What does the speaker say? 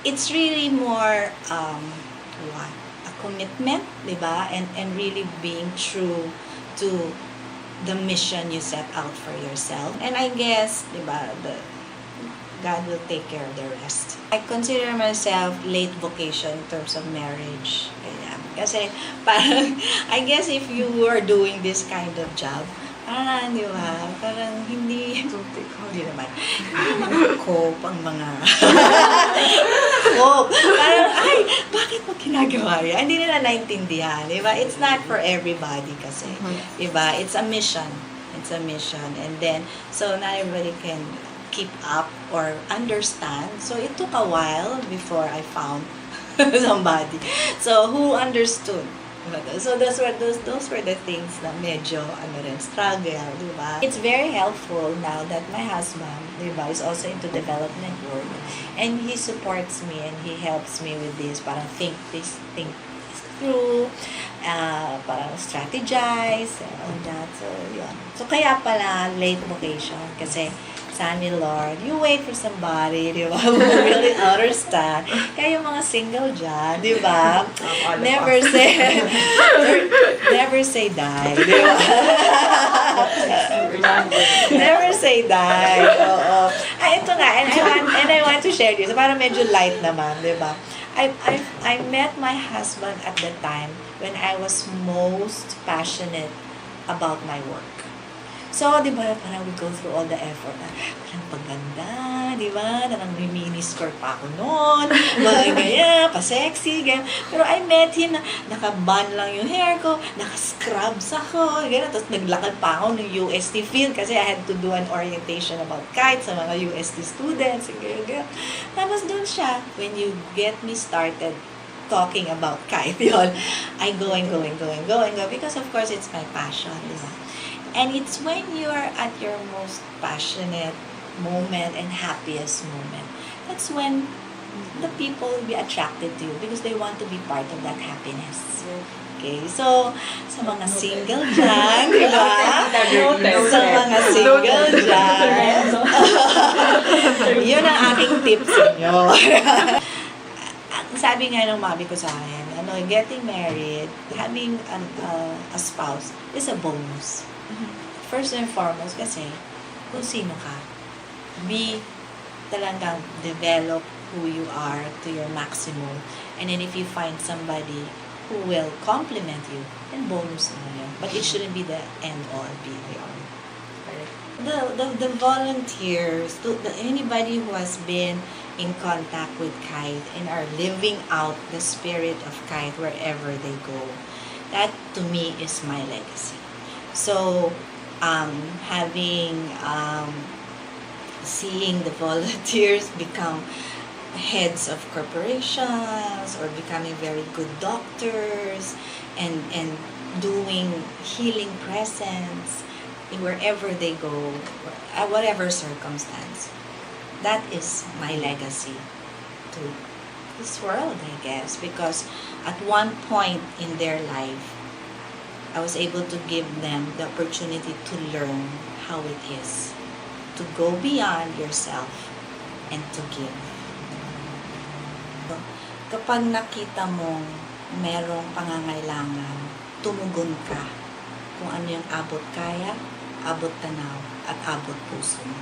it's really more, what? A commitment, di ba? And really being true to the mission you set out for yourself. And I guess, di ba, God will take care of the rest. I consider myself late vocation in terms of marriage. Ganyan. Kasi parang, I guess if you were doing this kind of job, parang, di ba, parang hindi naman, hindi makakope ang mga cope. Parang, ay, bakit mo ginagawa yan? Hindi nila naintindihan, di ba? It's not for everybody kasi, di ba? It's a mission. It's a mission. And then, so not everybody can keep up or understand. So it took a while before I found somebody. So who understood? So those were the things na medyo struggle, di ba? It's very helpful now that my husband, di ba, is also into development work, and he supports me and he helps me with this. Parang think this through, parang strategize and all that. So yun. So kaya pala late vocation kasi sabi ni Lord, you wait for somebody, di ba, who really understand. Kaya yung mga single dyan, di ba, never say die, di ba? Never say die. Oo. Ay, ito nga, and I want to share this. Parang medyo light naman, di ba? I met my husband at the time when I was most passionate about my work. So, di ba, parang we go through all the effort. Parang pagganda, di ba? Parang may mini-skirt pa ako noon. Mga ganyan, pa-sexy, ganyan. Pero I met him na naka-bun lang yung hair ko, naka-scrubs ako, ganyan. Tapos naglakad pa ako ng UST field kasi I had to do an orientation about kites sa mga UST students, ganyan. Tapos doon siya, when you get me started talking about kite, yun, I go because of course it's my passion, di ba? And it's when you're at your most passionate moment and happiest moment, that's when the people will be attracted to you because they want to be part of that happiness. Okay, so sa mga single dyan, di ba? Sa mga single dyan, yun ang aking tip sa inyo. Sabi nga ng mami ko sa akin, getting married, having a spouse is a bonus. First and foremost kasi kung sino ka, talagang develop who you are to your maximum, and then if you find somebody who will complement you, then bonus na yun. But it shouldn't be the end all be all. The volunteers, anybody who has been in contact with kite and are living out the spirit of kite wherever they go, that to me is my legacy. So, seeing the volunteers become heads of corporations or becoming very good doctors and doing healing presence wherever they go, whatever circumstance, that is my legacy to this world, I guess, because at one point in their life, I was able to give them the opportunity to learn how it is to go beyond yourself and to give. Kapag nakita mong merong pangangailangan, tumugon ka kung ano yung abot kaya, abot tanaw, at abot puso mo.